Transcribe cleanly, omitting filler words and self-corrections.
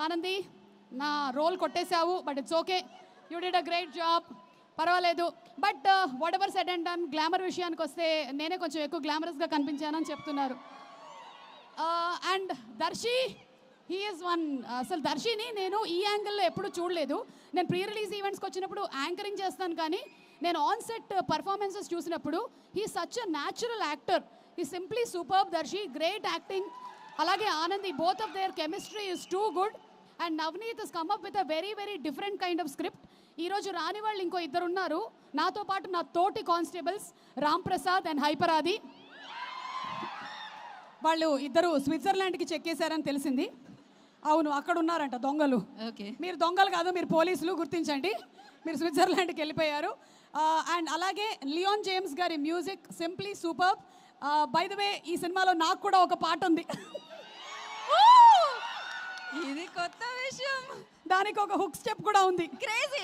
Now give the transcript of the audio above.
ఆనంది నా రోల్ కొట్టేశావు, but it's okay, you did a great job, పర్వాలేదు. But whatever said and done, glamour విషయానికి వస్తే నేనే కొంచెం ఎక్కువ గ్లామరస్గా కనిపించానని చెప్తున్నారు. And Darshi, he is one. అసలు దర్శిని నేను ఈ యాంగిల్లో ఎప్పుడు చూడలేదు. నేను ప్రీ రిలీజ్ ఈవెంట్స్కి వచ్చినప్పుడు యాంకరింగ్ చేస్తాను, కానీ నేను ఆన్ సెట్ పర్ఫార్మెన్సెస్ చూసినప్పుడు he such a natural actor. He simply superb. Darshi great acting. అలాగే Anandhi, both of their chemistry is too good. And Navaneeth has come up with a very very different kind of script. ఈరోజు రాని వాళ్ళు ఇంకో ఇద్దరు ఉన్నారు నాతో పాటు, నా తోటి కానిస్టేబుల్స్ రామ్ ప్రసాద్ అండ్ హైపరాది. వాళ్ళు ఇద్దరు స్విట్జర్లాండ్కి చెక్కేశారని తెలిసింది. అవును, అక్కడ ఉన్నారంట దొంగలు. ఓకే, మీరు దొంగలు కాదు, మీరు పోలీసులు, గుర్తించండి. మీరు స్విట్జర్లాండ్కి వెళ్ళిపోయారు. అండ్ అలాగే లియోన్ జేమ్స్ గారి music simply super. By the way, ఈ సినిమాలో నాకు కూడా ఒక పాట ఉంది. ఇది కొత్త విషయం. దానికి ఒక హుక్ స్టెప్ కూడా ఉంది. క్రేజీ.